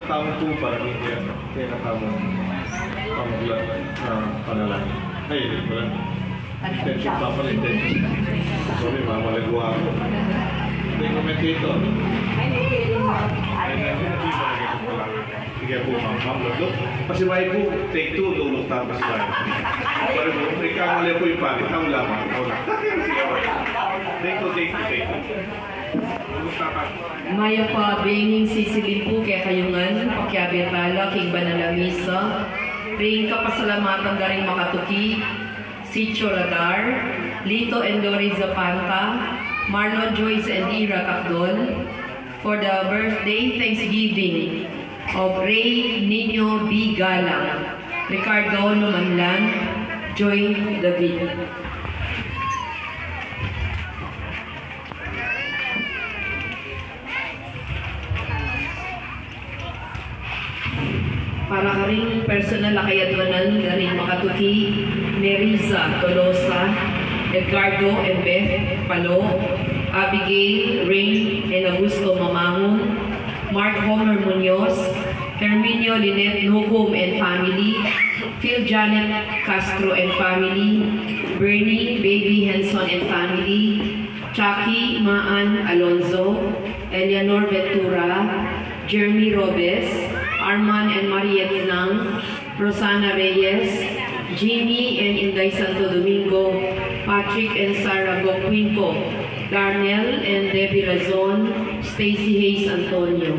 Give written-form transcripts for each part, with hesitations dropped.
Taong po para kaya nakamong panggulat na panalangin. Ay, wala. Intention pa pala, intention. Sorry, mamalagwa ako. Hindi commentator. Sige po, ma'am. Look, pasibay po, take two, lulok tapos ba. Pero po, ikaw mali po yung pangit. Ang lamang. Take two. Lulok tapos. Maya pa benging sisilin po kaya kayungan, pakyabirala, king banalamisa, ring kapasalamatan na rin makatuki, Sitio Radar, Lito and Doris Zapanta, Marlon Joyce and Ira Cacdol, for the birthday Thanksgiving of Ray Nino B. Galang, Ricardo Numanlan, Joy David. Para ka rin personal na kayadwanan na rin makatuki, Nerissa Tolosa, Edgardo and Beth Palo, Abigail, Rain, and Augusto Mamangon, Mark Homer Munoz, Herminio Lynette Nucom and family, Phil Janet Castro and family, Bernie Baby Henson and family, Chucky Maan Alonzo, Eleanor Ventura, Jeremy Robes, Arman and Mariette Nang, Rosana Reyes, Jimmy and Inday Santo Domingo, Patrick and Sarah Boquinco, Darnell and Debbie Razon, Stacy Hayes Antonio.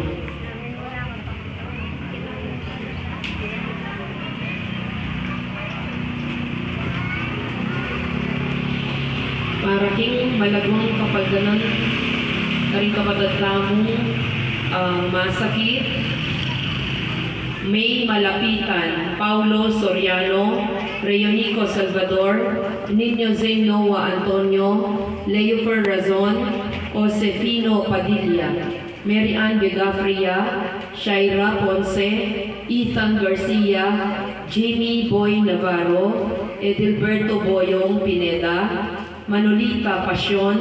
Para king malagong kapagdanan, karing kapadatlamong masakit, May Malapitan, Paulo Soriano, Reonico Salvador, Nino Zen Noah Antonio, Leofer Razon, Josefino Padilla, Mary Ann Begafria, Shaira Ponce, Ethan Garcia, Jimmy Boy Navarro, Edilberto Boyong Pineda, Manolita Pasyon,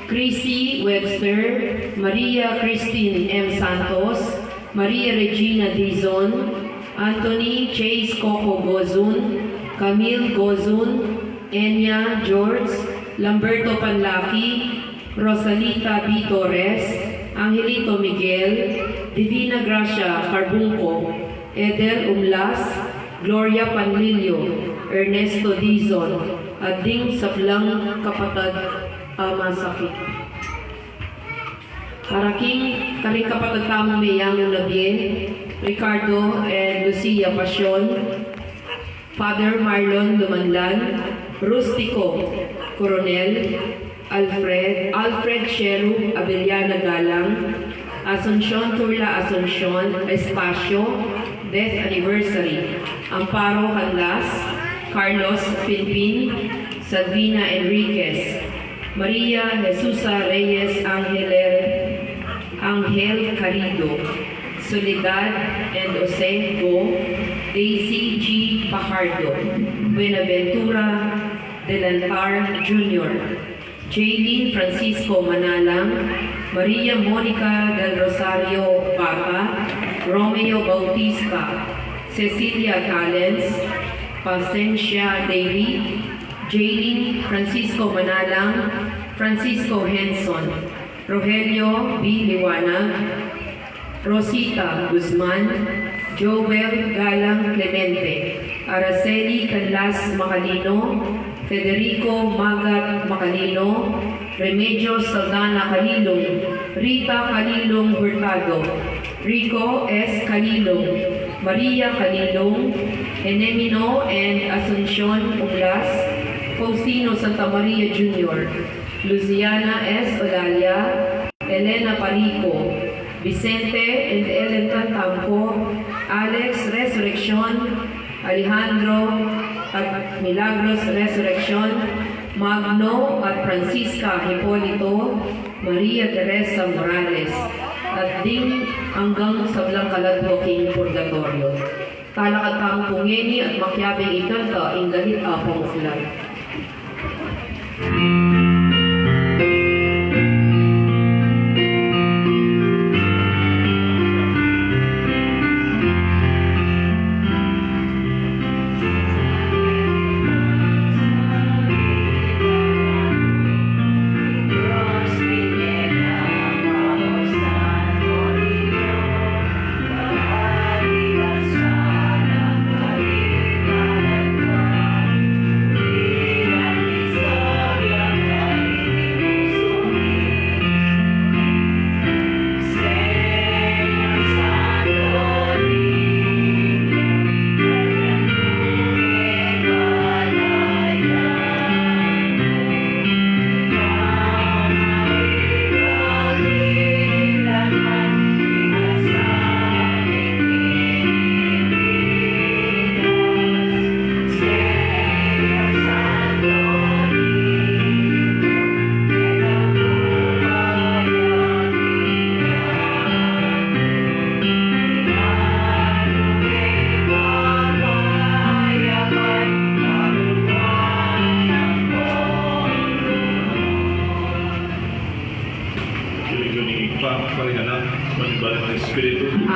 Chrissy Webster, Maria Christine M. Santos, Maria Regina Dizon, Anthony Chase Coco Gozun, Camille Gozun, Enya George, Lamberto Panlaki, Rosalita B. Torres, Angelito Miguel, Divina Gracia Carbunco, Edel Umlas, Gloria Panlilio, Ernesto Dizon, at Ding Saplang Kapatad Masakit. Paraking karing kapatid tamang mayang Labie, Ricardo and Lucia Pasyon, Father Marlon Lumanlan, Rustico Coronel, Alfred Sheru Abeliana Galang, Asuncion Turla Asuncion Espacio, Death Anniversary, Amparo Canlas, Carlos Pinpin, Salvina Enriquez, Maria Jesusa Reyes Angel Carido, Soledad and Jose Go, Daisy G. Pajardo, Buenaventura Delantar Jr., Jaylene Francisco Manalang, Maria Monica del Rosario Baca, Romeo Bautista, Cecilia Talens, Pasencia Davy, Jaylene Francisco Manalang, Francisco Henson, Rogelio B. Liwanag, Rosita Guzman, Joel Galang Clemente, Araceli Canlas Macalino, Federico Magat Macalino, Remedios Saldana Calilong, Rita Calilong Hurtado, Rico S. Calilong, Maria Calilong, Enemino and Asuncion Ublas, Faustino Santa Maria Jr., Luciana S. Olalia, Elena Parico, Vicente and Ellen Cantampo, Alex Resurrection, Alejandro at Milagros Resurrection, Magno at Francisca Hipolito, Maria Teresa Morales, at Ding hanggang sa Blancaladwo King Purgatorio. Talakad kang pungeni at makyabing ikanta inggalit apong ulan.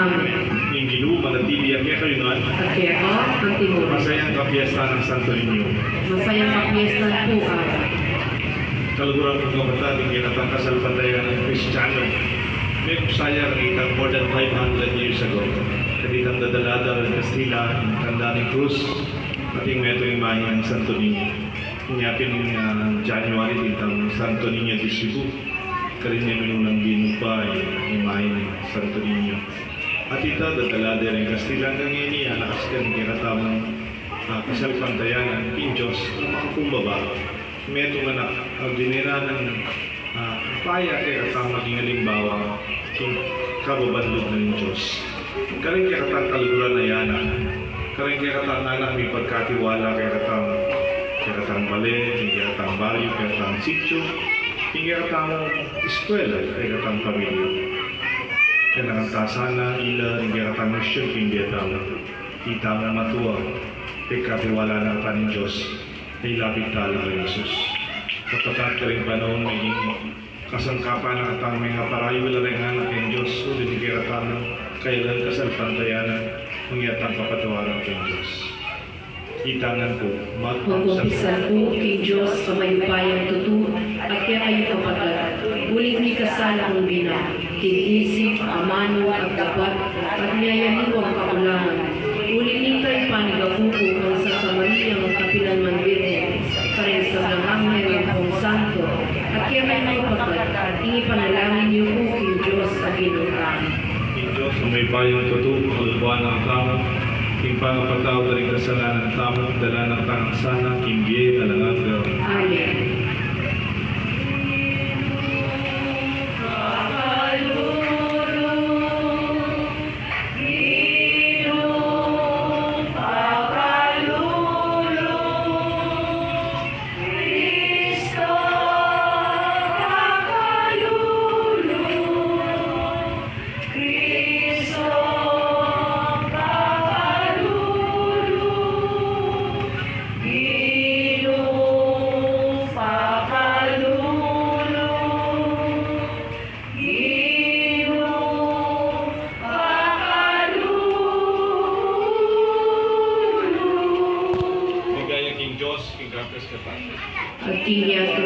Amen. Yung Ginoo manatili ang kayo nun. At kaya ko, ang timur. Masayang kapiesta ng Santo Niño. Masayang kapiesta po araw. Kaluguran ng kapatid, hindi natang kasalpatayan ng Kristiyano. May kusaya nakita more than 500 years ago. Katitang dadalada ng Kastila, ang tanda ng Cruz, ating meto yung imahe ng Santo Niño. Inyapin January, ditang Santo Niño de Cebu. Karinya minulang binupay, imahe ng Santo Niño. At ita, dadalada ng Kastila hanggang ini, nakaskan kinatamang kasalpantayan ng Diyos na makakumbaba. Metong anak, ang dinira ng paya kaya katang maging halimbawa kung kababadlog ng Diyos. Karing kaya katang kaluguran na yana. Karing kaya katang anak may pagkatiwala kaya katang balet, kaya katang baryo, kaya katang sityo, kaya katang eskwela, kaya katang pamilya. Kaya nakasana, ila, kaya katang mission, kaya katang itang matuwa, kaya katiwala ng paning Diyos. Ay lapit tala kay Jesus. Kapatid ka rin panahon, maging kasangkapan na katang mga parayo wala rin anak ng Diyos. O dinigiratan ng kailan kasalpantayanan, mangyatang kapatawaran ng Diyos. Itangan ko, Magkumpisan po kay Diyos sa mayupayang tutu at kaya kayo kapatid. Ulit ni kasalang bina, kinisip, amano at dapat at niyayaniwang kakulangan. Ulit ni kay panigabuko kang Santa Maria ng kapilan man Birhen, karin sa Nanghangel ng Pong Santo, at kaya kayo kapatid, inipanalangin niyo po kay Diyos sa ginutang. King Diyos, may bayang tutu, kalbuan ng tamo, king pangapataw na rin kasalanan ng tamo, dala ng tangang sana, king biye, alangagaw. Amen. At kinyato.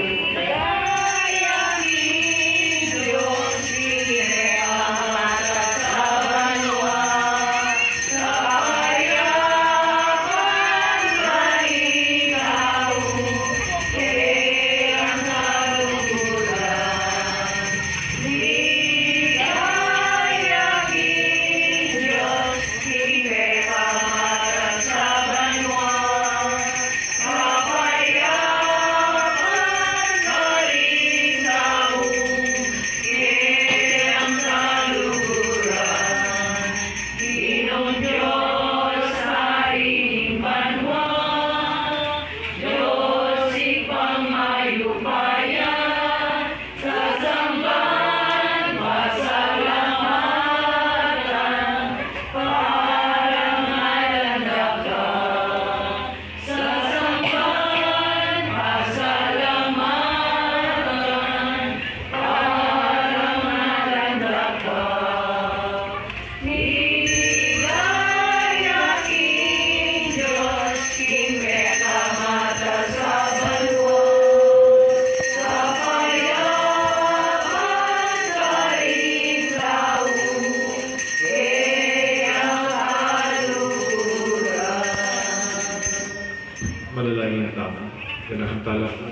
Malalangin na tama. Ganahantala ko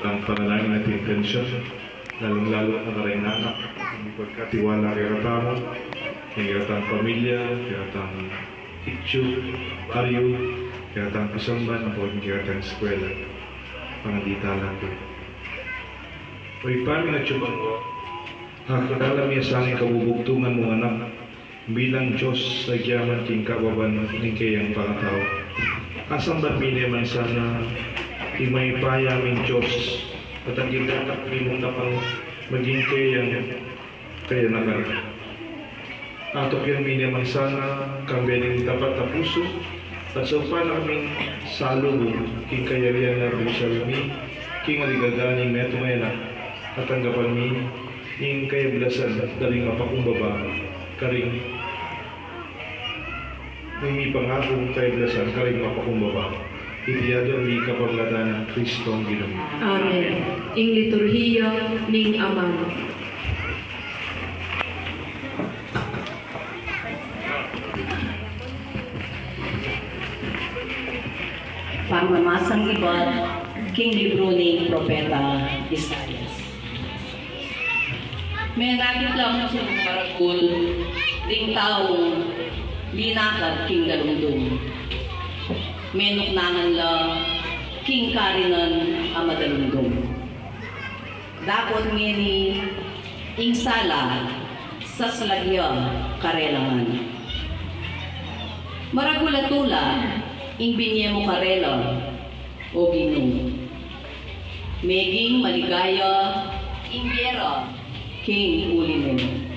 ang panalangin natin intensyon, lalong-lalo ang maraming anak, hindi pagkatiwala kay Ratamo, kay Ratang pamilya, kay Ratang itsu, karyo, kay Ratang kasamban, o kay Ratang eskwela. Panganditalan ko. O ipami na tsuban ko, hakadala miya sa aking kabubugtungan mo anak, bilang Diyos sa giyaman king kababan ng kayang pangatao. Kasambat miniman sana imaypaya min Diyos at ang ginatak minong tapang maging kaya nagar. Atok yung miniman sana kambening dapat na puso at sa upala kaming salubong king kayarian na Rizalmi king aligaganing neto ngayon at tanggapan mi king kayablasan daring mapakumbaba karing may pangakong kaiblasan kaling mapakumbaba. Itiyado ang kapaglatan ng Kristong Ginoo. Amen. Ing liturhiya ning Amang. Pangmamasang iba't king libro ni Propeta Isaias. May nagit lang sa maragul ding taong linakat king galundong. May nuknangan lang king karinan ang madalundong. Dakot ngini ing sala sa salagya karelangan. Maragulatula ing binye mo karela o Ginoo. Meging maligaya ing biyera king ulinen.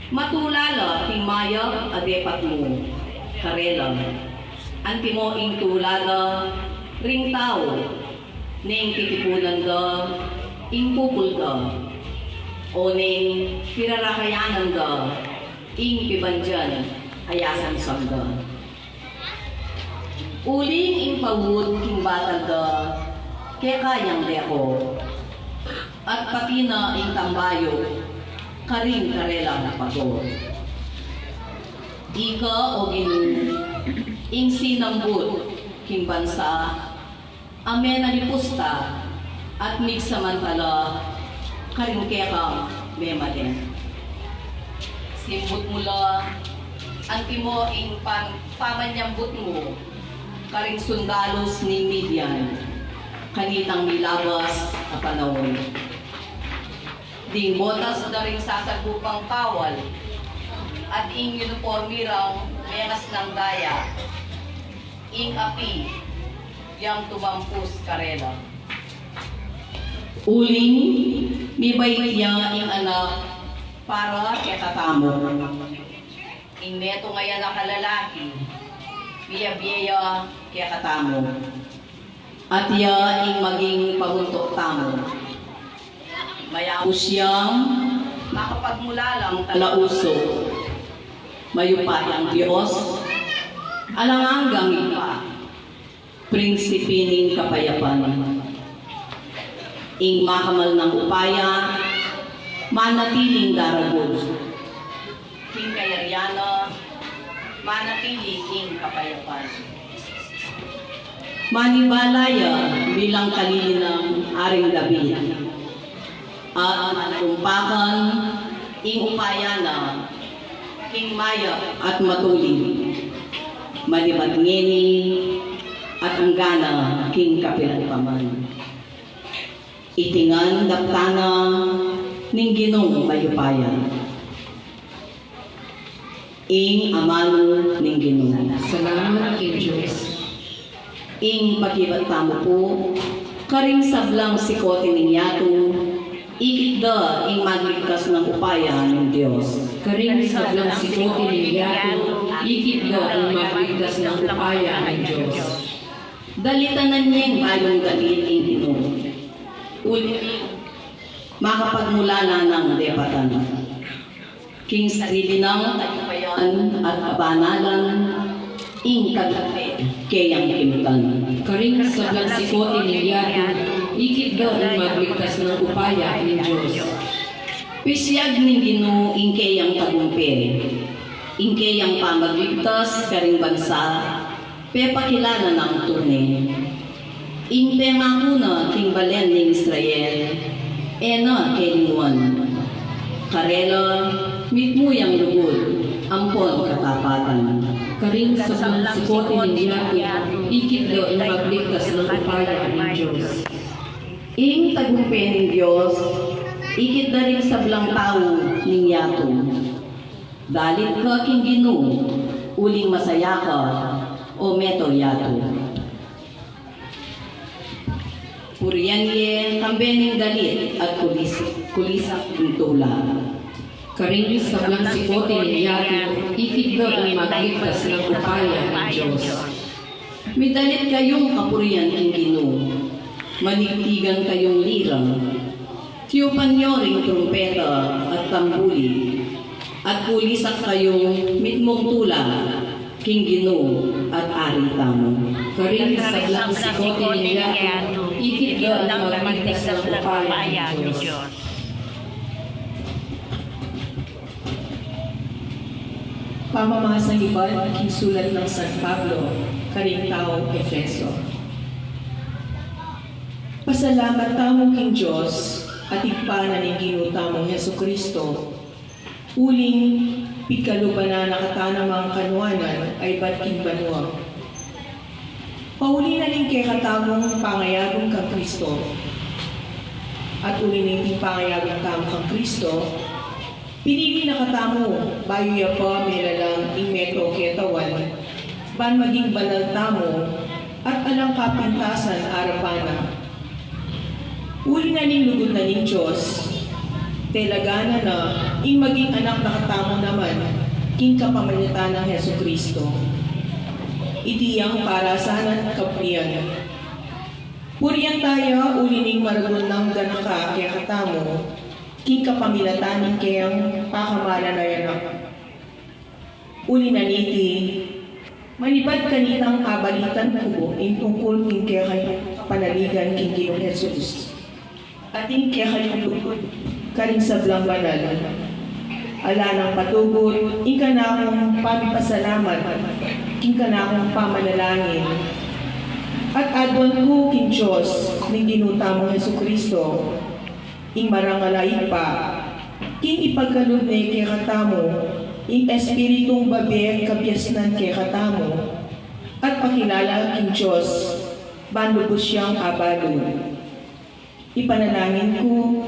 Matulala king maya adepat mo karela. Anti mo ing tulala ring tao ning titipunan da ing pupul da o ning pirarakayanan da ing pibandyan ayasan sanda. Uling ing pawud king batag da kaya kayang deko at pati na ing tambayo karing karela na pagod. Ika o Ginoo ing sinambut king bansa amen na lipusta at migsamantala karing kekang memaden. Simbut mula anti mo ing pamanyambut mo karing sundalos ni Midian kanitang milabas a panahon. Ding botas na rin sasagupang kawal at ing uniformirang menas ng daya ing api yang tumampus karela. Uling mibay niya ing anak para ketatamo. Ing neto ngayon na kalalaki biya-biya kaya katamo. At iya ing maging paguntok tamo. Mayaos siyang makapagmula lang talauso. Mayupay ang Diyos, alangang ipa, prinsipe ning kapayapan. Ing makamal ng upaya, manatiling daragod. King kayaryana, manatili ing kapayapan. Manibalaya bilang kalilinang aring gabi. At matumpakan ing upayana, king maya at matuli. Manibatngeni at anggana king kapilampaman. Itingan daptana ning Ginong mayupayan. Ing amano ning Ginoo. Salamat king Diyos. Ing pagibatamo po, karing sablang sikote ninyato, ikitda ing magligtas ng upaya ng Diyos. Karing sablang sikote ni Yato, ikitda ang magligtas ng upaya ng Diyos. Dalitanan niyang bayong galit ing Ginoo. Ulit, makapagmula na ng depatan. King sarili ng tagumpayan at kabanalan, ing kagapit kayang kimutan. Karing sablang sikote ni Yato, ikitda ang magligtas ng upaya ng Diyos. Pisyag ni Ginoo ing kayang tagumpay, ing kayang pamagligtas karing bansa, pepakilala ng tunay. Ing pemanguna king balen ng Israel, ena kelinguan. Karela, mitmuyang lugod, ampon katapatan. Karing sablang sikote ni Yato, ikitda ang magligtas ng upaya ng Diyos. Ing tagumpay ng Diyos, ikit na rin sablang tao ning Yato. Dalit ka king Ginoo, uling masaya ka, o meto Yato. Puriyan ye, kambening dalit at kulisak ng tula. Karing sablang sikote ni Yato, ikitda ang magligtas ng upaya ng Diyos. Midalit kayong kapuriyan king Ginoo, manigtigan kayong lirang, tiyupan nyo ring trumpeta at tambuli, at pulisak kayong mitmong tula, king Ginoo at ari tamo. Karing sablang sikote niya, ikit ka ang magligtas ng kapaya ng Diyos. Pamamasang iban, king sulat ng San Pablo, karing tao Efeso. Pasalamat tamong king Diyos at igpanan ng Ginoo tamong Heso Kristo. Uling pigkalubanan nakatanamang kanuanan ay batking banwa. Pauli na ning kay katamong pangayagong kang Kristo. At uli ning pangayagong tamo kang Kristo, pinili na katamo, bayo ya pa milalang imeto ketawan, ban maging banal tamo, at alang kapintasan arapana. Uli na ning lugod na ning Diyos, telagana na, ing maging anak na katamo naman, king kapamalitan ng Heso Kristo. Itiyang para sanan kapriyan. Puriyan tayo, uli ning maragon ng ganaka kaya katamo, king kapamilatanin kayang pakamalan na yanak. Uli na niti, malibad kanitang kabalitan ko, ing tungkol king kaya kayo panaligan king Ginoong Jesus. Ating kaya kayong lugod, karing sablang banal. Ala ng patugot, ing ka na akong pamipasalamat, king ka na akong pamanalangin. At adwan ko king Diyos, ning ginutamong Heso Kristo, ing marangalay pa, king ipagkalod na kay katamo, ing espiritong babe kabyasnan kay katamo, at pakilala king Diyos, banlubos siyang abalo. Ipanalangin ko,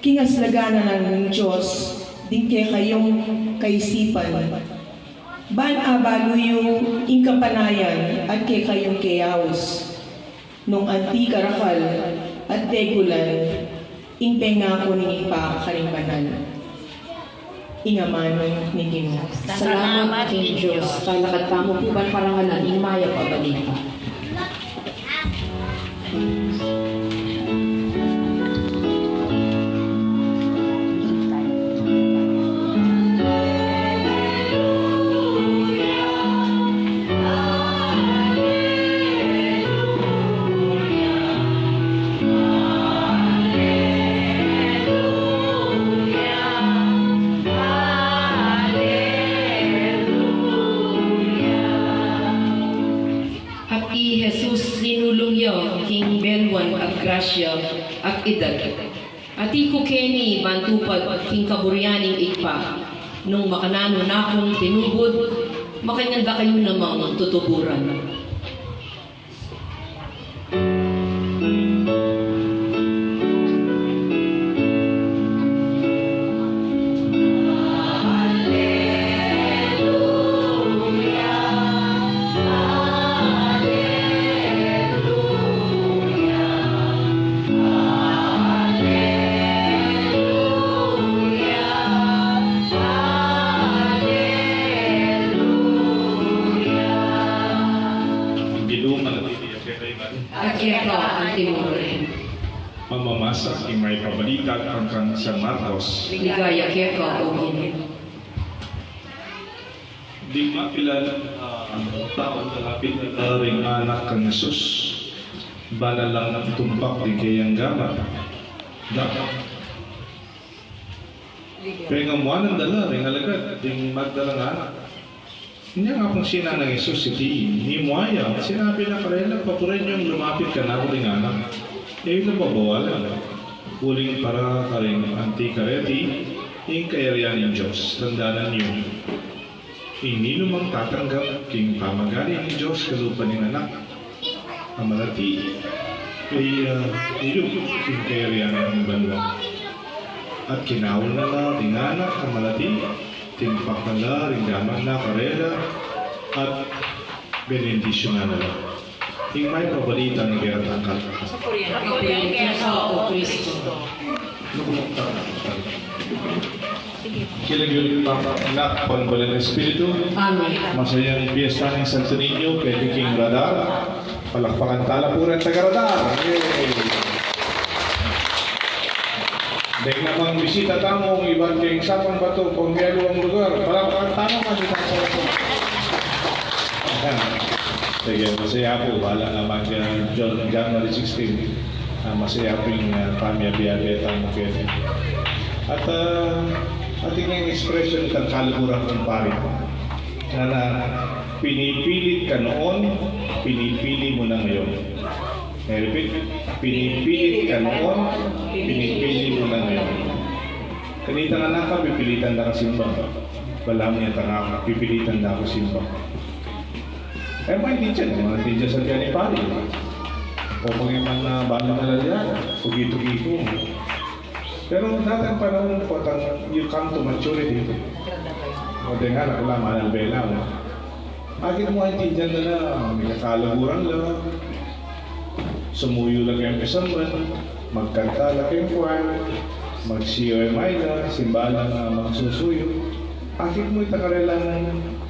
king aslagana ng Diyos, din kay kayong kaisipan. Ban abalo yung ing kapanayan at kay kayong kayaos. Nung anti karakal at degulan, ing pengako ni ipa karimbanan. Ingaman ni Ginoo. Salamat king Diyos, kalakad tamo piban parangalan, ing maya pabalita. Jesus sinulong yo, King Belwan at Gracia at edad. Ati ko keni bantupad King Kaburyaning ikpa, nung makanano na akong tinubod, makanyanda kayo namang tutuburan. Mamamasa ang may pabalikat ang San Marcos. Ligaya kaya o Ginoo. Di mapilan taon kalapit na ring anak kang Jesus. Bala lang ng tumpak di kayang gama. Dapat. Pengamuan ang dala ring alagad ding magdalang anak. Hindi nga kung sina ng Jesus sitiin. Ni Muaya, sinabi na karela, papurin yung lumapit ka na uling anak. Eh, ito mabawalan. Uling para karing anti-kareti, yung kayarian ng Diyos. Tandaanan niyo. Hindi lumang tatanggap king pamagani ng Diyos kalupa ng anak. Amalati, ay ilog king kayarian ng banwa. At kinawal na la, ring anak, amalati, timpak na la, ring daman na karela, at benedisyon na la. Yung may pabalita ng Geratangkat. Kapuriyan kaya o Kristo. Lukumukta na. Kilang yun anak, panbalan ng Espiritu. Amen. Masayang piyesta ng Santo Niño, kay King Radar. Palakpakan talapuran taga Radar. Yay! Dahil namang bisita tamong iban kayong sapang bato kung miyalo ang lugar. Palapang tanong kasi sa po. Sige, masaya po. Wala naman January 16. Masaya po yung pamiyabiyabiyat ang mukete. At ating yung expression ng kalukuran kong pari na pinipilit ka noon, pinipili mo na ngayon. I repeat, pinipilit ka noon, pinipili mo na ngayon. Kanita nga na ka, pipilitan na ka simba. Wala mo yan ka, pipilitan na ako simba. Eh, mga teacher sa kanya ni pari. O kung yung mga bala malalya, tugi-tugi ko. Pero datang panahon po, you come to maturity. O di nga, nakula, manalbela. Bakit mo ang tindihan na may kakalaguran lang, sumuyo lang kayong kasamban, magkanta lang kayong kwan, mag-COMI na, simbalang magsusuyo. Bakit mo itakarelang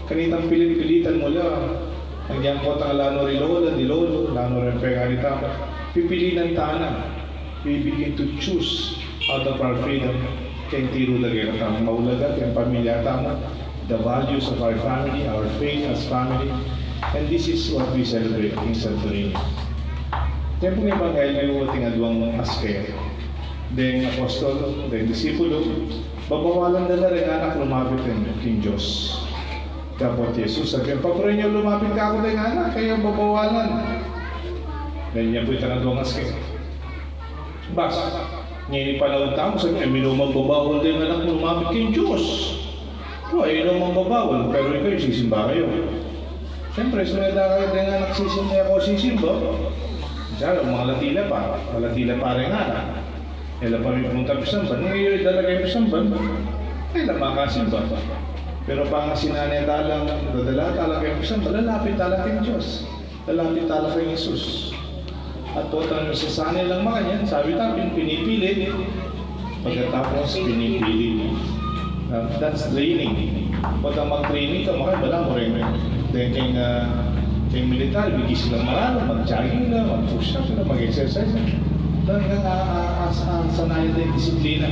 kanitang pilit-pilitan mo lang? Nagyang ko ang lano rin lola, di lolo, lano rin pegarita. Pipilinan taana. We begin to choose out of our freedom. Kaya tiro na kaya katang maulaga, kaya pamilya tama. The values of our family, our faith as family. And this is what we celebrate in Santorini. Kaya po nga Ebanghelyo ating adwang asker. Deng apostol, deng disipulo, babawalan na rin anak lumapit ng Diyos. Kapot Jesus, sabi ang papurin niyo, lumapit ka ako ng anak, kayo babawalan. Ganyan po itang adwang asker. Bas, ngayon panahon tao, sabi, minumang babawal din anak lumapit kay Diyos. O, minumang babawal, pero ikaw sisimba kayo. Siyempre, sunada kayo ng anak sisimba ako sisimba. Diyan, mga latila pa rin anak. Ela pa rin pumunta pisamban. Ngayon, dala kayo pisamban, ay namakasimba. Pero pang sinanay talang, dadala talang kayo pisamban, lalapit talang kay Diyos. Lalapit talang kay Jesus. At po talang sasanay lang mga yan, sabi tayo, pinipili. Pagkatapos, pinipili. That's training. Pag mag-training ka, makabala mo rin. Then, kayong militar, bigis silang maralo, mag-jogging na, mag-push up sila, mag-exercise na. Talagang sanayan na yung disiplina.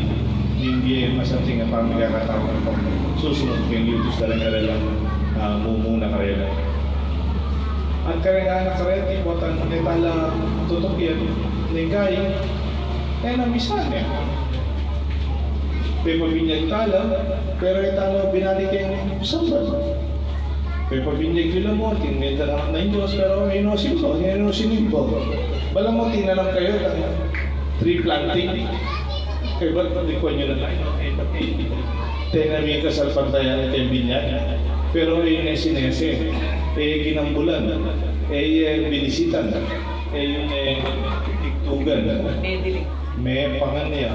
Hindi masamting ang pamilya katawag ko. Susunod kayong yutos talaga lang mumuna karela. Ang karela na karela, ipotang netala tutokyan, nengay, kaya namisan niya. Pero pabinyag tala, pero italo binalik yung samban. Pero pabinyag yun mo, tinmenta lang na yung Diyos, pero inusin po. Bala mo, tinalang kayo, tree planting. Kaya ba't patikwan nyo na tayo? Tenami ka sa pantayan at yung binyag. Pero yung sinese, ginambulan, binisitan, yung iktugan. May pangan niya,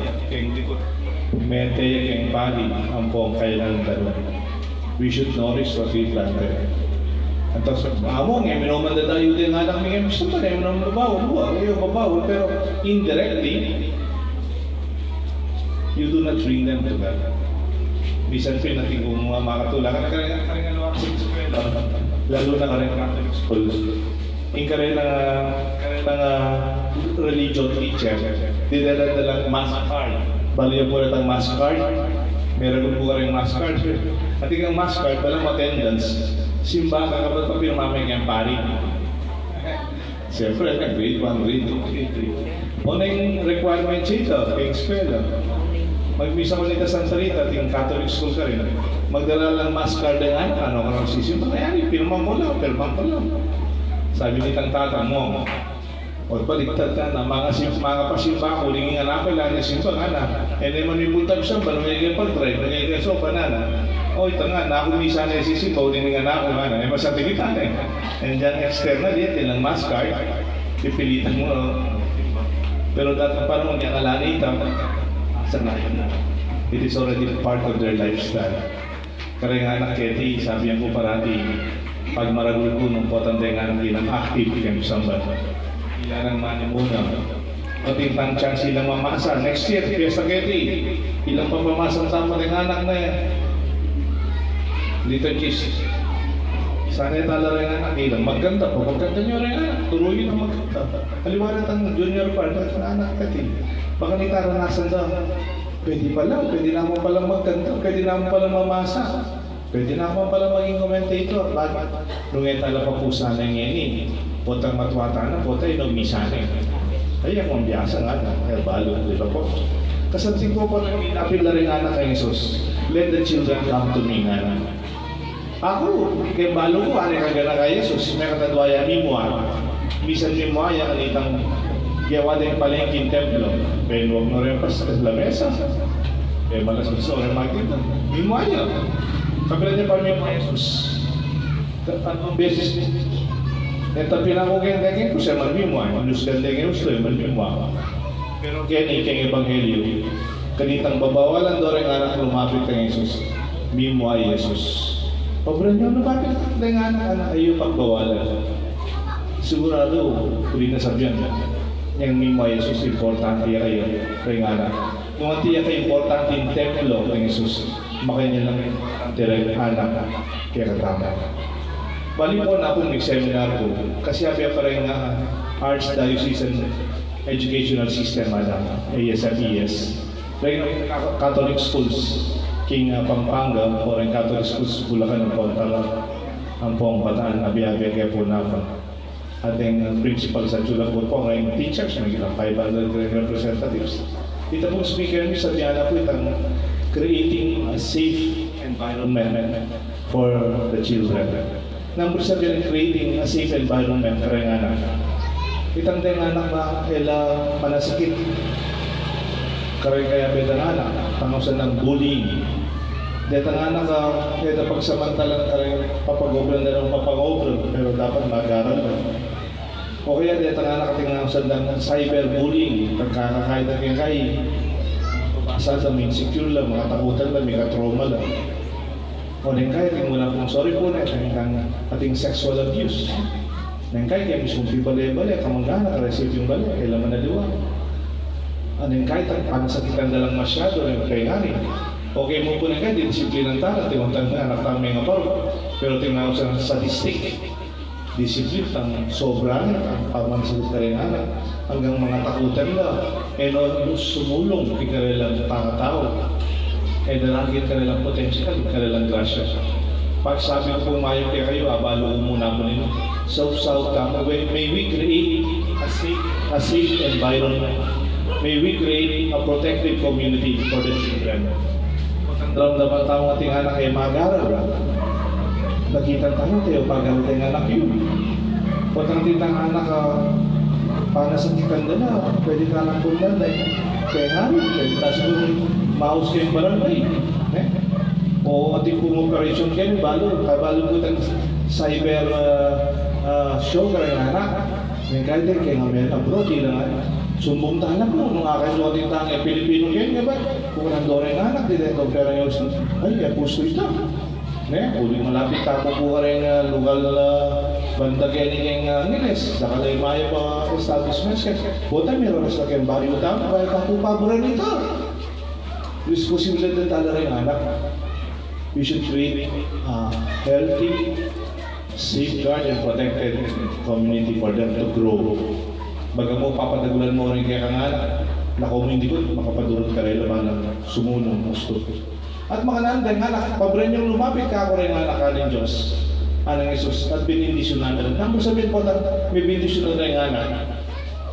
may taya kayong bali, ang buong kailangan dalawa. We should nourish what we planted. At tapos, among minuman na tayo din nga lang mga gusto pa rin, minuman babawal, pero indirectly, you do not bring them to God. Bisan pa natin kung mga makatulakan, karingan luwak sa eskwela, lalo na karingan Catholic schools. Yung karingan religion teacher, dinala-dalang mass card. Baliyo po natin mass card, meron po ka rin mass card. At yung mass card, walang attendance. Simba ka kapag papirmamay ng pari. Siyempre, grade 1, grade 2, grade 3. O na yung requirement siya, kay eskwela. Mag-misa ko nito sa salita, ting Catholic school ka rin. Magdala lang mass card ng anak, ano ka sisimba. Kaya pirma mo lang. Sabi nitang tata mo, o baliktad ka na, mga pasimba ko, lingin anak ko, lang yung simba ka na. E naman may buntag siya, ba, nangyayon pag-drive, nangyayon sopa na na. O ito nga, nakumisa na yung sisimba, lingin anak ko, na. E masatigitan eh. And dyan external, yan lang mass card. Pipilitan mo, pero dati parang mag-iakalani ito, sanayan na. It is already part of their lifestyle. Kaya nga anak Ketty, sabi niya ko parati, pag maragul ko nung potang dengan ilang active kayong sambat. Ilang mani muna. At yung tansyan silang mamasa. Next year, Fiesta Ketty, ilang pamamasang tama ng anak na yan. Dito, Chis. Sana yung tala rin anak, ilang maganda po. Maganda nyo rin anak, turuin ang maganda. Haliwanat ang junior part, at anak Ketty. Baka ni karanasan daw. Pwede na mo palang magkanta, pwede na mo palang mamasa, pwede na mo palang maging commentator. Bakit? Nung etala pa po sana ngayon, potang matwata na, potay no misane. Ay, akong biyasa nga na, kaya balo, di ba po? Kasanting ko po nang inapil na rin anak kay Jesus, let the children come to me nga na. Ako, kay balo ko, ano ka gana kay Jesus, may katadwaya ni mo, misan ni mo, yan kanitang gawa din palengking templo. Kaya huwag mo rin pas sa lamesa. Kaya malas gusto rin makita. Mimo ayaw. Kabila niya pa mimo Jesus. Anong beses niya? Tapi na ko kaya ko siya malmimo ayaw. Manus ganda yung gusto yung malmimo ayaw. Pero kaya ni kaya ebanghelyo. Kanitang babawalan do rin anak lumapit kay Jesus. Mimo ay Jesus. Pabra niyo na bakit ng anak ayaw pagbawalan? Sigurado, kung na sabihan niya. Yang mimo Jesus importante kayo kay anak. Kung atiya kayo importante yung templo ng Jesus, makanya lang direct anak kaya katama. Bali po na akong nag-seminar ko kasi abya pa rin nga Archdiocesan Educational System ASFES. Rin Catholic schools king Pampanga o rin Catholic schools Bulacan ng Pontala ang pong bataan abya-abya kaya po na ating principal sa Chula po ngayon teachers, may ilang 500 representatives. Ito pong speaker niyo sa Diana po itang creating a safe environment for the children. Number 7, creating a safe environment for ang anak. Itang tayong anak na kaya panasakit. Kaya beda ng anak, tangosan ng bullying. Dito nga anak kaya pagsamantalang papagobran na ng papagobran, pero dapat mag-aral. O kaya dito nga nakatingnan sa cyberbullying, pagkakakait at kaya basa lang, insecure lang, mga takutan lang, mga trauma lang. O din kaya, tingin mo lang kung sorry po na ating sexual abuse. Nang kaya mismo bale-bale, kamanggana, receive yung bale, kailangan na diwa. Anong kahit ang panasakitan na lang masyado, kaya nga rin. Okay mo po na kaya, disiplin ng tala, tiwantang na anak namin nga paro. Pero tingnan ko sa statistic. Disiplin ang sobrang ang pamansagit na rin anak hanggang mga takutan na sumulong kanilang pangatao nalangit kanilang potential, kanilang grasya. Pag sabi ko pumayag kayo, abalo muna po nino. South-South ka, may we create a safe environment. May we create a protective community for the children. Dalam taong ating anak ay mag-aral. Nakita tayo pag-aral anak yun. Pag ang titang anak para sa kitanda na, pwede ka lang pundan kaya nga rin, pwede ka siguro maus kayong barangay. O ating kung-operation kayo, balo ko tang cyber show ka rin anak. May kahit kaya nga meron abroad, sumbong tanak mo, nung aking loading tangay, Pilipino kayo, nga ba? Kung nandun rin anak, dito yung pera nyo, ay, pusto ito. Uling malapit ako po ka rin lugal banda kaya ni Angeles. Nakalay maya pa establishments kaya. Buta meron sa kayong baryo tama, kaya ka po paboran nito. Responsibilidad tala rin anak. We should create a healthy, safeguard and protected community for them to grow. Baga mo, papadagulan mo rin kaya kang anak. Naku mo hindi ko, makapadurot ka rin naman ng sumunong gusto. At mga nanday nga, pabren yung lumapit ka ako rin nga nakaling Diyos. Anang Isus, at binindisyonan na rin. Nang sabihin po na may bindisyonan rin nga na.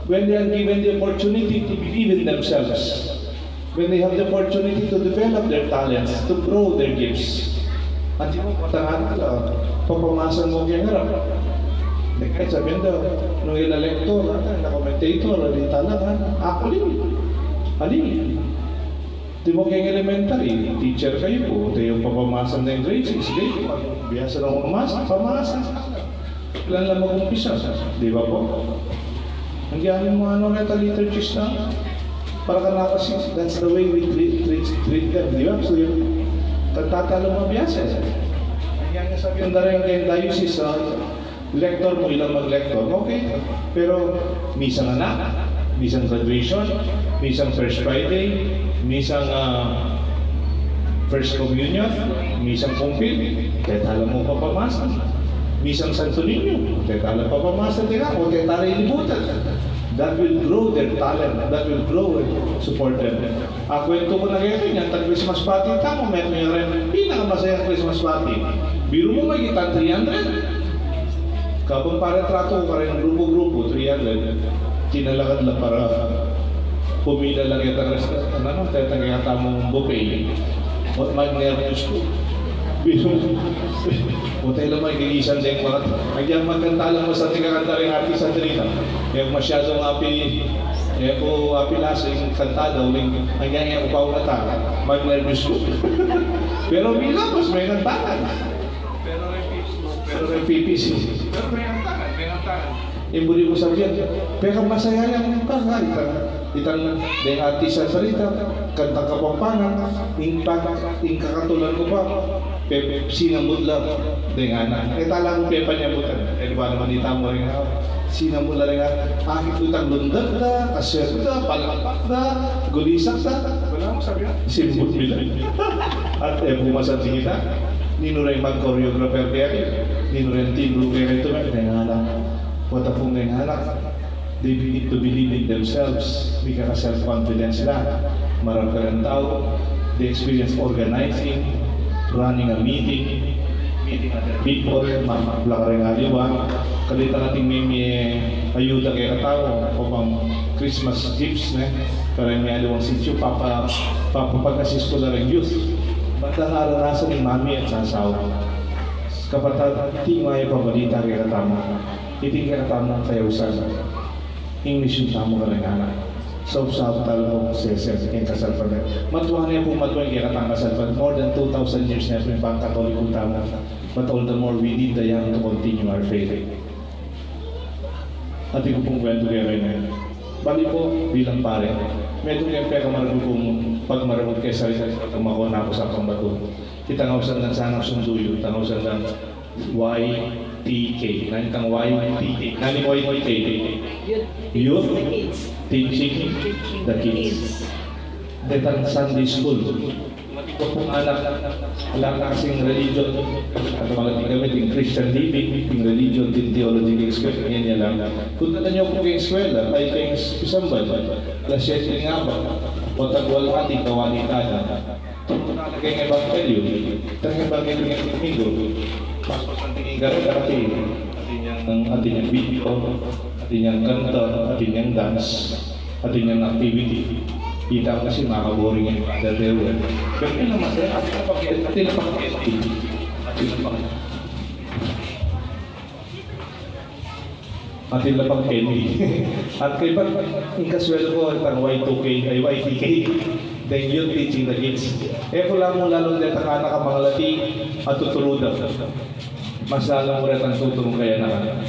When they are given the opportunity to believe in themselves, when they have the opportunity to develop their talents, to grow their gifts, at yung patangan ka, papamasan mo kaya harap. Kahit sabihin daw, nung ilalektor, na-commentator, di talaga, ako alin. Di mo kayong elementary, teacher kayo po, ito yung papamasan na yung grade 6, grade 1, biyasa na akong pamasan. Kailan lang mag-umpisa, di ba po? Nandiyan yung mga liturgies na, para ka nakasing, that's the way we treat them, di ba? So yung tatatalo mo biyasa. Nandiyan nga sabihin na rin kayong diocese, lector mo, ilang mag-lector, okay. Pero, misang anak, misang graduation, misang first Friday, misang first communion, misang kumpil, kahit alam mo papamasan. Misang Santo Niño, kahit alam papamasan din ako, kahit alam ilibutan. that will grow their talent, that will grow and support them. Kwento ko na ganyan, yung Christmas party, tama, may rin, pinakamasayang Christmas party. Biro mo may kita 300. Kapag para-trato ko rin, grupo-grupo, 300. Kinalakad lang para pumila lang yung tatangayata mong buffet. What my nervous ko. Biro mo. Buti lang may gigisan din mga kaya magkanta lang mo sa tingkakanta rin artist sa trina. Kaya masyadong api lasing kanta daw nangyayang upaw na ta. Mag-nervous ko. Pero bilang mas may kantahan. Pero may PPC. Pero may kantahan. Ibuli ko sabihin, pero masaya yung kanta. Itang dahil artist sa salita, kanta kapampangan, yung kakatulan ko pa. Sinamud lang dengan anak. Tala ko pepa niya butan. Di ba naman itamo rin ako. Sinamud lang nga. Akit utang lundag na, kasyat na, palapak na, gulisak na. Wala mo sabi na? Simbut bilang. At bumasan si kita. Nino rin mag-choreographer kaya. Nino rin team kaya ito. Dengan anak. Wata pong dengan anak. They need to believe in themselves. May self-confidence sila. Marami ka ng tao. They experience organizing. Running a meeting other people, mamabla ka rin aliwa. Kalita natin may ayuda kay katao o pang Christmas gifts na. Karang may aliwang sityo, papapag-assist ko na rin youth. Banda naranasan ni mami at sasawa. Kapatid, di may pabalita kay katama. Iting kay katama kayo sa English yung tamo ka rin anak. Saw-saw talaga sa yung kasalpan. Matuwa niya po matuwa yung kaya kasalpan. More than 2,000 years na po yung pang-katolikong tama. But all the more, we need the young to continue our faith. At ito pong kwento kaya kayo ngayon. Bali po, bilang pare, medyo kaya peka marami pong pagmarabot kayo sa tumakon na ako sa pambato. Kitangawsan ng sanang sunduyo, tangawsan ng YTK. Nanitang YTK. Nani YTK? Youth Teaching the Kids. Detang Sunday School. Matipot pong anak, alam na kasing religion, at mga tigamit yung Christian living, yung religion, yung theology, yung school, yan lang. Punta na nyo po kayong eskwela, ay kayong isambal, alas 7 nga ba, o tagwal ating kawanita na. Tunta na kayong evangelyo, tayong evangelyo ng domingo, pasok ang tingin gano'n, atin yung video, atin yung kanta, atin yung dance, atin yung activity. Kita ko kasi makaboring yung dadawa. Pero yun naman, atin na pag-activity. Atin na pag-candy. At kay pag inkaswelo ko, itang Y2K, ay YTK, then yun teaching the kids. Ko lang mo lalo dito ka anak ang mga lati at tuturudan. Mas lalo mo rin ang tutulong kaya na.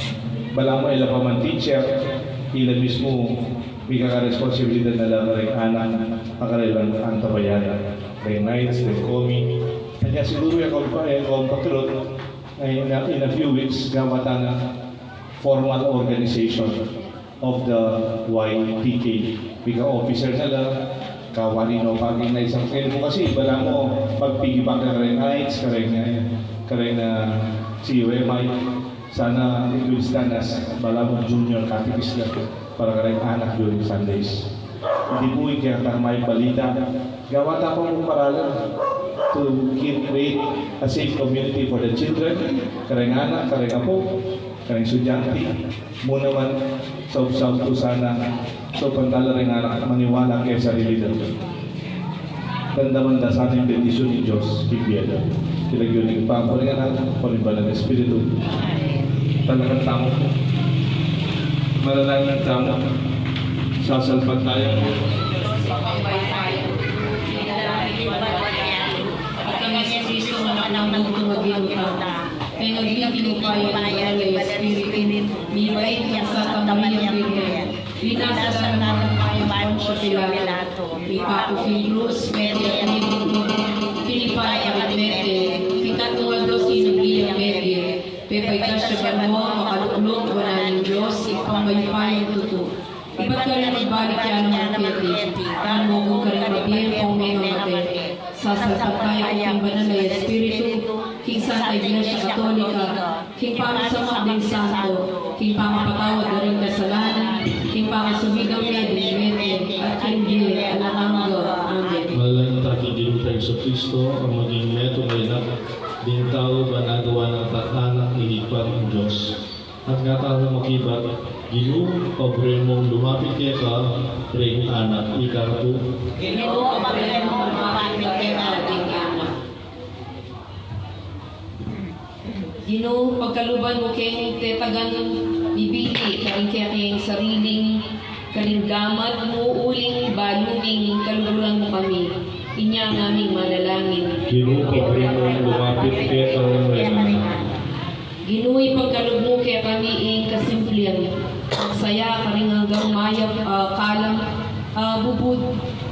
Bala mo ila pa man teacher, ila mismo may kaka-responsibilidad na lang rin anak makarilang ang tabayanan. Rin nights, rin komi. Kanya siguro yung patrol in a few weeks gawata na formal organization of the YTK. Bika officer na lang, kawali no paging na isang mo kasi bala mo pagpigibak na rin nights, kareng na si UMI. Sana it will stand as Balabog Junior Catechist para karang anak during Sundays. Hindi po kaya may balita. Gawata po mong paralan to create a safe community for the children, karang anak, karang apo, karang estudyante. Muna man sa to sana so pantala rin anak maniwala kaya sa sarili nila. Tandaman da sa ating bendisyon ni Diyos, kibiyada. Tilagyon ng pampalingan natin, palimbalan ng Espiritu. Talagang tamo po. Malalang ng tamo. Sasalpat tayo. At ang Kristo manang magtumagin ka. Kaya nagbibigay kayo ng Espiritu. Nibait niya sa tamayang Biblia. Binasa natin tayo sa Pilato. Pipato Filus, Mete, Pilipay, Mete, Pikatuan dos Sinubiyang Mete. Pepay siya ba mo, makaluklok, wala ng Diyos, ipangmaypay tuto. Iba't ka rin magbalik yan ng Mete. Kano mo kung ka rin mabiyang kung may mamate. Sasalpat tayo kung banan na Espiritu, King Santa Iglesia Katolika, King Pangasamak din Santo, King Pangapatawad na rin kasalanan, King Pangasamak Mete, at hindi, alanganga. Amen. Malang takigin tayo sa Kristo, ang maging meto may anak, din tao ba nagawa ng tatanak iligpat ng Diyos. At nga tayo makibat, Ginoo, pabre mong lumapit kaya ka, ring anak, ikarto. Ginoo, pabre mo, lumapit kay ating anak. Ginoo, pagkaluban mo kayong tetagan bibili, karing kayang sariling kalinggamat mo uling baluming kaluburan mo kami. Inya ang aming manalangin. Ginoo, pabre mong lumapit kaya ka, ring anak. Ginoo, pagkalub mo kaya kami ing kasimplian. Ang saya karing hanggang mayap kalam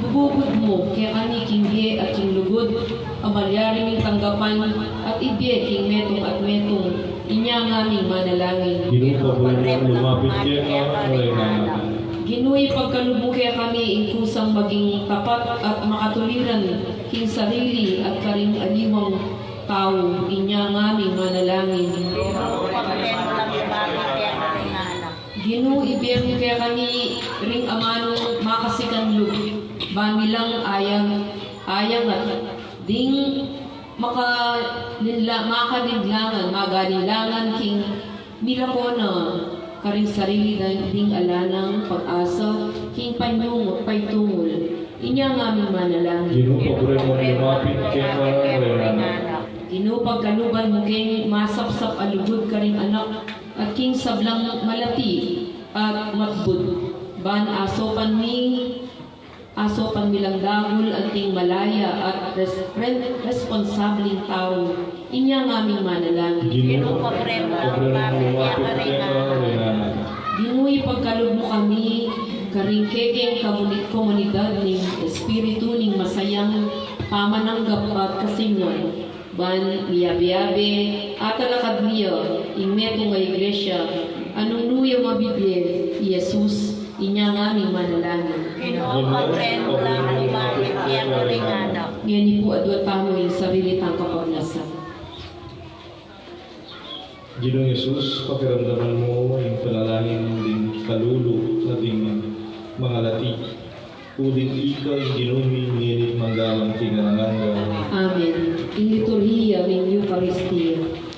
bububod mo kaya kami kingge at kinglugod amalyari ming tanggapan at ibye king metong at metong inya ang aming manalangin. Ginoo, pabre mong lumapit kaya ka, ring anak. Ginuoy pagkalub mo kaya kami ing kusang maging tapat at makatuliran king sarili at karing aliwang tao inya ang aming manalangin. Ginoo, ibiyang kaya kami ring amano makasikanlog bamilang ayang at ding makadidlangan maganilangan king milakona karing sarili ding alanang pag-asa king panyong paytungol inya ang aming manalangin. Ginoo, pabre mong lumapit kaya ka, ring anak. Ginoo, pagkaluban mo king masapsap alugod karing anak at king sablang malati at matbud. Ban asopan milang dagol at ting malaya at responsabling tao. Inya ang aming manalangin. Ginoo, pabre mong lumapit kaya ka, ring anak. Ginuoy pagkalub mo kami karing kekeng komunidad ning espiritu ning masayang pamananggap at kasingon. Ban biyabe at alakadliya inmeto nga iglesia anong nuyo mabibye Jesus inya nga aming manalangin. Ginoo, pabre mong lumapit kaya ka, ring anak. Ngayon po adwa tamo yung sarili tang kapagnasa. Ginoong Yesus, pakiramdaman mo yung panalangin din kalulu sa ating mga lati. Uling ika yung ginumi, nginit manggalang tinananganga. Amen. In liturhiya ng Eucharistia.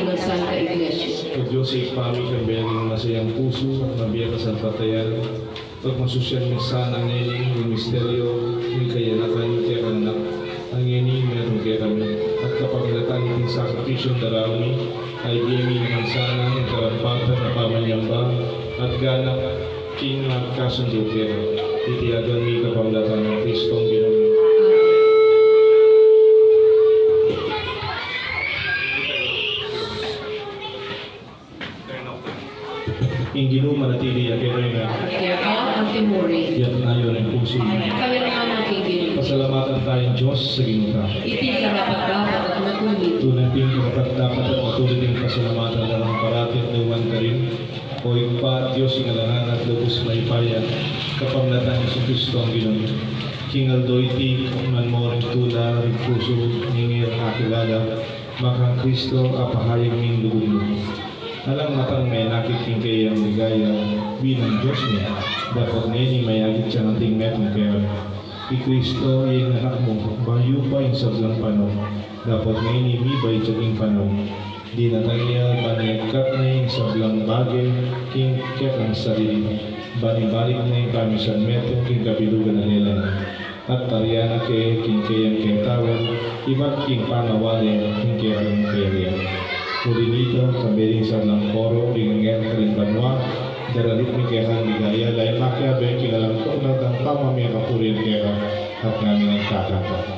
ng Santa Iglesia. O Diyos ay pami kambiyang masayang puso, mabiyak sa patayan, at masusyal ng sana ngayon yung misteryo, yung kayanakan yung kaya anak, ang ngayon meron kaya kami, at kapag natan yung sakripisyon darami, ay biyami naman sana ng karampatan na pamanyamba, at ganap king at kasundo kaya, itiyagan mi kapamlatan ng Kristong Ginoo. Ing Ginoo manatili at kaya nga, Kaya ka ang timuri. yan ngayon ang puso. Kami naman ang kikinin. Pasalamatan tayong Diyos sa Ginoo. Iti karapat-dapat at matuloy. Tunay ting dapat at matuloy ng pasalamatan na ng parating naman ka rin. O ipa Diyos ingalangan at lubos maipayan kapamlatan ni Kristo ang Ginoo. Kingaldoy ti man mo rin tula rin puso ningir akilala makang Kristo apahayag ning lubog mo. Alang matang may nakiking kayang ligaya bilang Diyos niya dapat ngayon mayagit siya ng tingmet ng kaya. I Kristo ay anak mo, bayo pa yung sablang panon. Dapat ngayon imibay sa king panon. Di na tayo banayagkat na yung sablang bagay, king kekang sarili. Banibalik na yung kamisan meto, king kabilugan na nila. At taryana kay king kayang ketawan, iba't king panawali, king kayang kayang. Uli nito, kamiring sablang koro, bingangan kalimbanwa, daralit ni kayang ligaya, lain makyabe, kinalang tunag ang pamamaya kapurin kaya at namin ang kakata.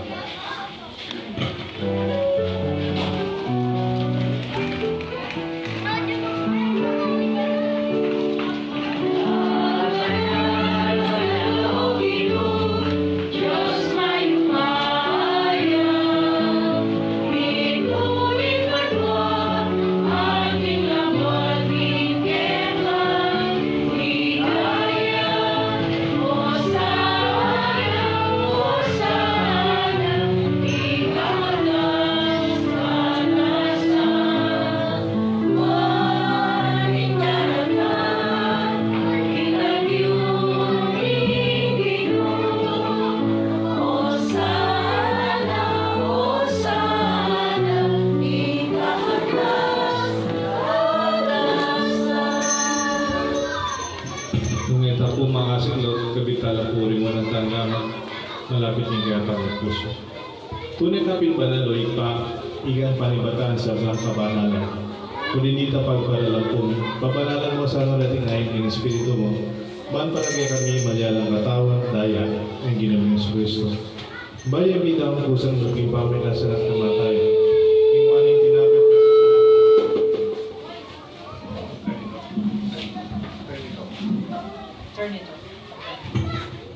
Malapit ng kaya ng puso. Tunay kapil banaloy pa, igang panibataan sa mga kabanalan. Kung hindi ta pagparalampong, papanalan mo sa narating ngayon ng Espiritu mo, baan palagay kami malyalang katawan, daya, ang ginawang Yesu Cristo. Bayang bida ang kusang looking pamela sa namatay. Iwaning tinapit ka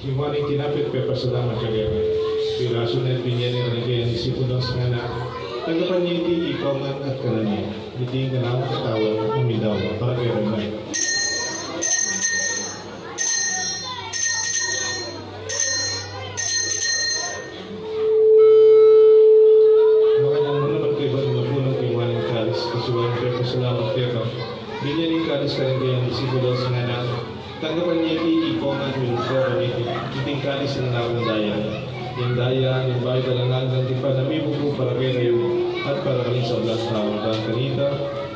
Iwaning tinapit ka pasalamat kaya. Piraso na pinyan ng kaya ni Sipunos nga na tagapan niya iti ikaw nga at kanani. Iti nga na katawan umidaw para kaya rin. Binyaning kalis ka rin kayang disipulos nga na tanggapan niya ikaw nga minuto iting kalis ng nakong daya. Yung daya, yung bahay talangan ng tipa na may buko para kayo ngayon at para kalin sa ulas tao. Dahil kanita,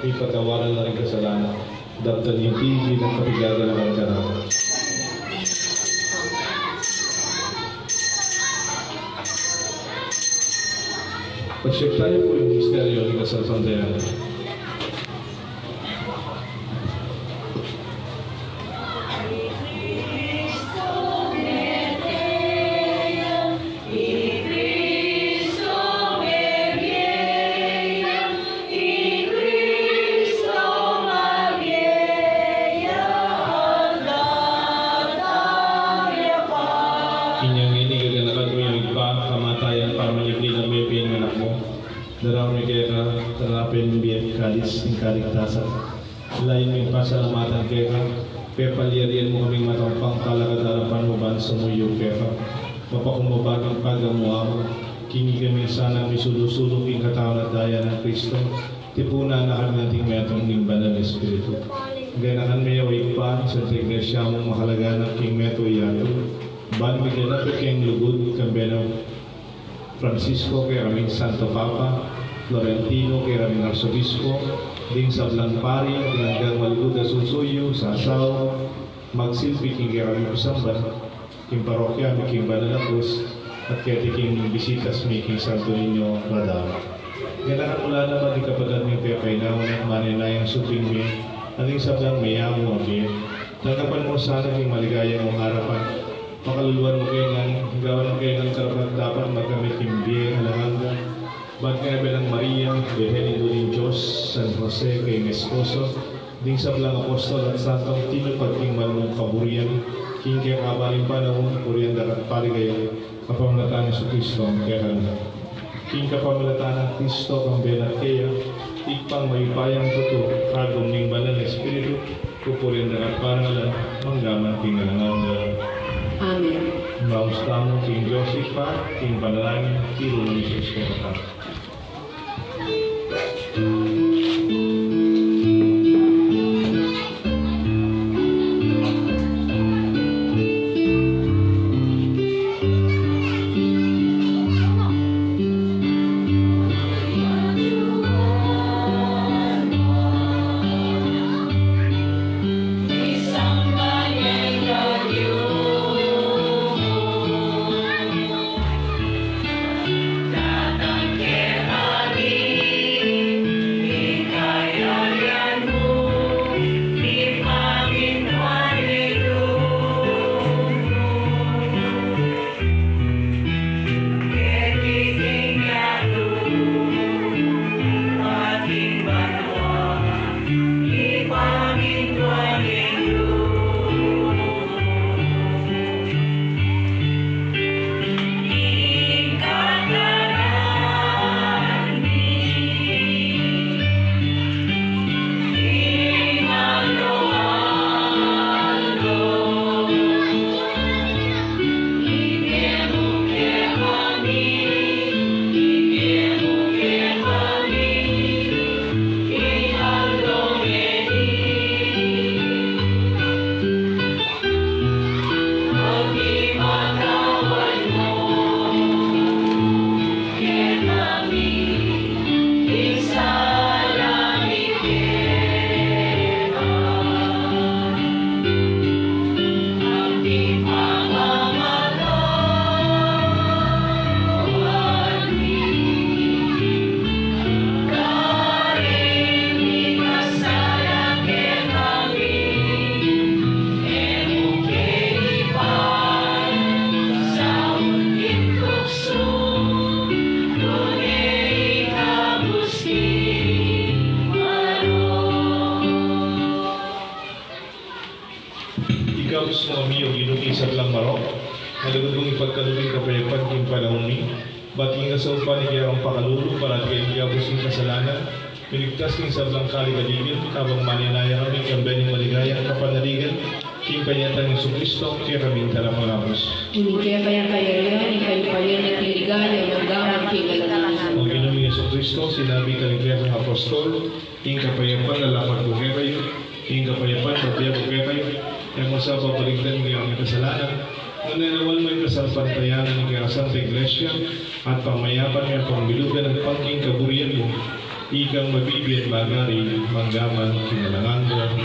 may patawaran na rin kasalanan. Daptan yung tigi ng kapigaga ng karama. Pag-check tayo po yung misteryo ng kasalpantayan. Ng kaligtasan. Lain yung pasalamatan kaya pepaliarian mo kaming matampang kalagadaran mo ba sa muyo kaya mapakumabaging pagamuha kini kami sana may sulusulong king katawan at daya ng Kristo tipuna na kami nating metong ning banal na Espiritu ganahan may awig pa sa iglesia mong mahalaga ng king meto iyato ban bigyan na king lugod kambeno Francisco kaya kaming Santo Papa Florentino kay Raming Arsobispo, ding sa Blancpari, tinanggang Maliguda Susuyo, sa Asaw, magsilpi king kay Raming Usamban, king parokya, may king Banalacruz, at kaya king bisitas may king Santo Niño Radar. Ganahan mula naman di kapatid ng Pepay-Nawan at maninayang suping mi, aling sablang mayamo ang mi. Tanggapan mo sana king maligaya mong harapan. Pakaluluan mo kayo ng gawan mo kayo ng karapat dapat magkamit king biye alanganga. Bag nga ng Maria, Behenito ng Diyos, San Jose, kay Esposo, ding sablang apostol at santong tinupag king manong kaburian, king kaya kabaling panahon, kurian darat paligaya, kapamlatan sa Kristo ang kaya king kapamlatan ng Kristo ang benat kaya, ikpang mayupayang tuto, kagong ning banal na Espiritu, kupurian darat parangalan, manggaman king alanganga. Amen. Maustamo king Joseph pa, king panalangin, tiro ng Isus kaya. Ikaw Swami o ginuging sa Langmarok, malagudong ipagkalubing kapayapan king panahon ni, bating nga sa upan ni kaya ang pakalulu para kaya gabos ng kasalanan, pinigtas king sablang kaligaligin, habang maninaya kami kang bening maligaya ang kapanaligan, king panyatan ng Kristo, kaya kaming tarapangapos. Hindi kaya yan, ikaw pa yan at liligaya, magdamag king alalaman. Ang ginuming sa Kristo, sinabi kaligaya ng apostol, king kapayapan lalakad ko kayo, king kapayapan pagbiya ko kayo, yang masa pabaligtan ng iyong kasalanan, nananawan mo yung kasalpantayanan ng kaya Santa Iglesia at pamayapan ng pangbilugan ng pangking kaburian mo, ikang mabibiyat magari, manggaman, kinalanganga,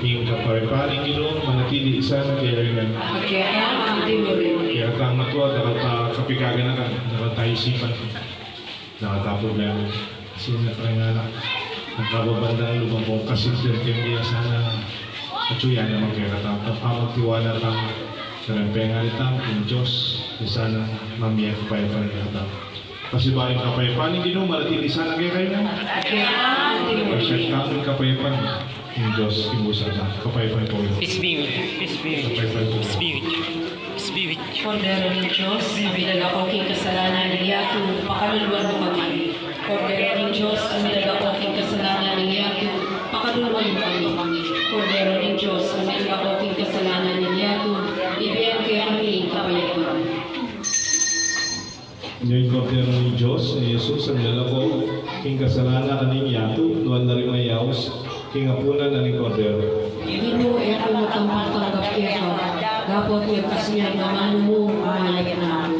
yung kapariparing Ginoo, manatili isa na kaya rin. Kaya kang matwa, nakapikagan na ka, nakataisipan, nakataproblema, sinatranganak, nagkababandang lumabong kasidyan kaya sana at suyan naman kaya magtiwala tang karempengan itang kung Diyos di sana mamiyak kapayapan itang kasi ba yung kapayapan yung Ginoo malatili sana kaya kayo kasi kang kapayapan yung Diyos imusa na kapayapan po yun kapayapan po Spirit. Kordero ng Diyos, umilag ako king kasalanan ng yato, pakaluluan mo kami. Kordero ng Diyos, umilag ako king kasalanan ng yato, pakaluluan mo kami. Kordero ng Diyos, umilag ako king kasalanan ng yato, ibigay kaya kami kapayapan. Ngayon Kordero ng Diyos, ni Jesus, ang lalako, king kasalanan aning yato, nuwan na rin mayaos, king apunan aning Kordero. Hindi mo ako matamang-tanggap kaya ka, dapat yung kasmiyang naman mo, mamayag na ako.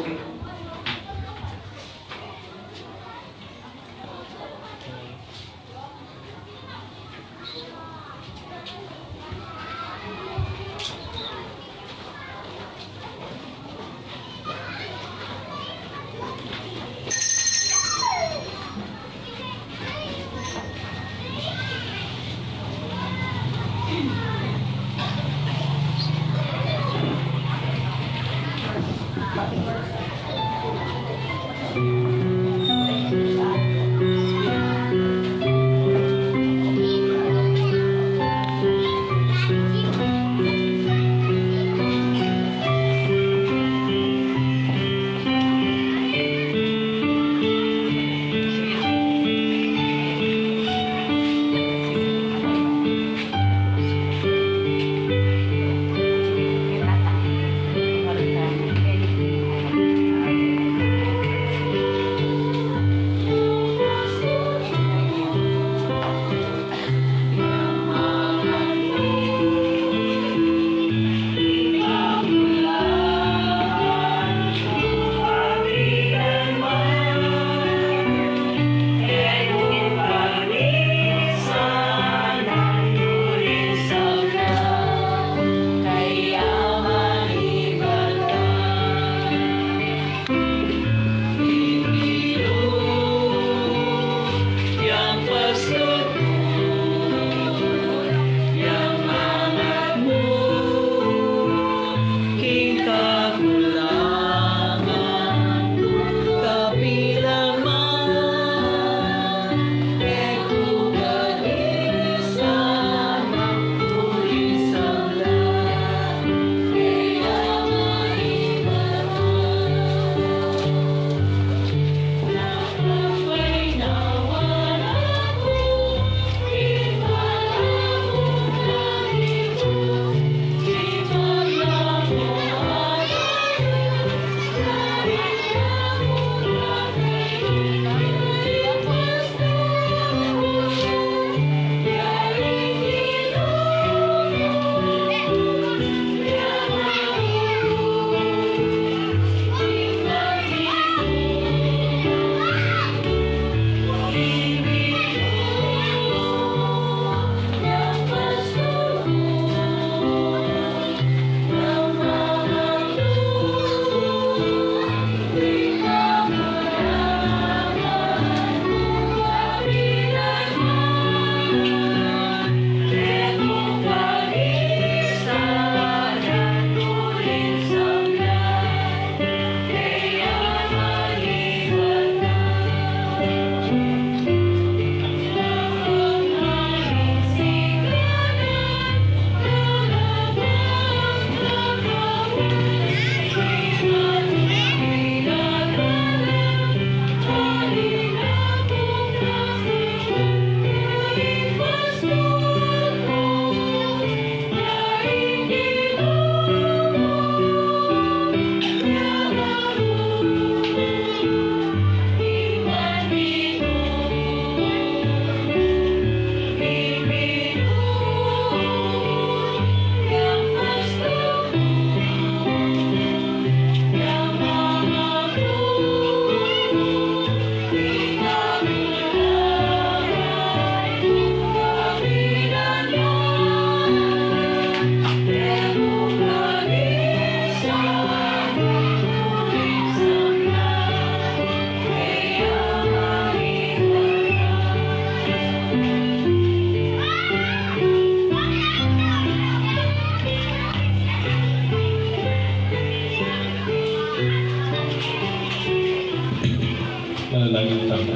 Manalangin tayo.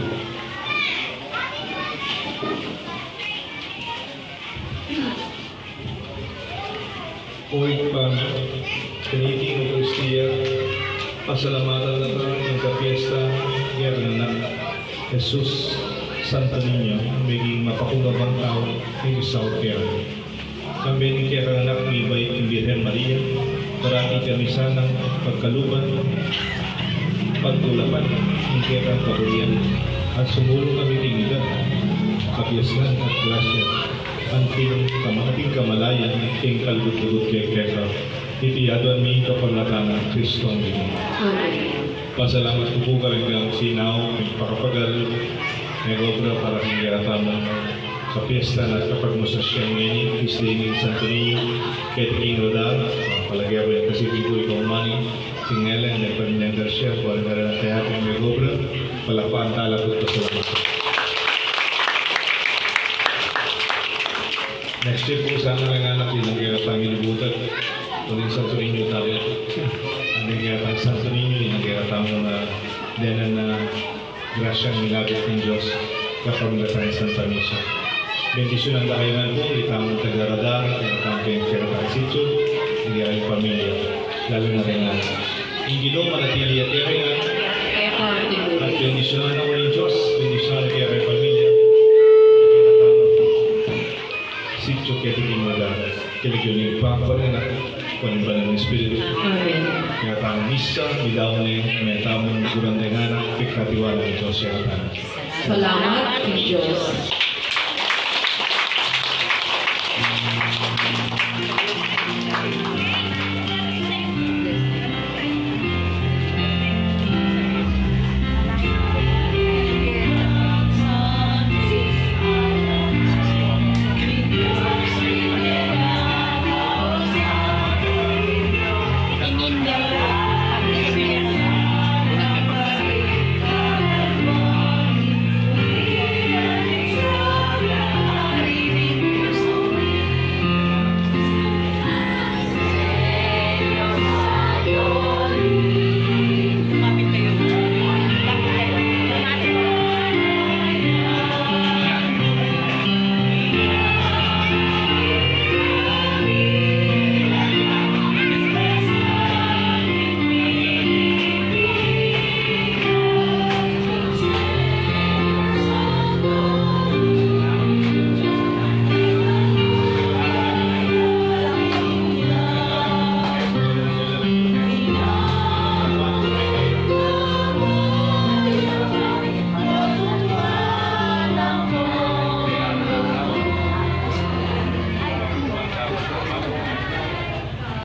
Uwing pa, kiniking o Kristiya, pasalamatan na ito ng kapiesta ng anak Jesus Santo Niño, maging mapakugabang tao ng isaw kaya. Kami ni kaya anak ni Bay Virgen Maria, parati kami sanang pagkaluban, pagtulapan, ng kaya kabulian, at sumulong kami tingidad, kapiesnan at grasya, anting kamalayan, anting kalgut-gut kaya kaya, itiyaduan mi kapaglatang Kristo ang Diyos. Pasalamat ko po ka rin kang sinaw, pagpapagal, may obra para hindi atamang sa piyesta na kapagmasasyon ngayon, Islingin Santo Niño, kahit king rodal, palagay ko yung kasi dito ikaw mani, tingala, na panyang Garcia, kung ano na kaya kong may obra, palapaan talap at pasalamat. Next year po sana ng anak ilang kaya family butat. Tuloy sa Turinyo tayo. Ang kaya tayo sa Turinyo, ilang kaya tayo na denan na grasya ng labit ng Diyos kapag tayo sa Pamisa. Bendisyon ang dakayan po, itamang taga-radar, itamang kaya tayo sityo, hindi ay pamilya, lalo na rin na. Ingilo, manatili at kaya at bendisyon ang ng Diyos, bendisyon ang kaya pamilya, sityo kaya tingin mo na kiligyon yung pangparin at palimbalan ng Espiritu. Amen. Kaya tayo misa, bilaw na yung may tamang gurang denganak, pikatiwala ng Diyos siya. Salamat, Diyos.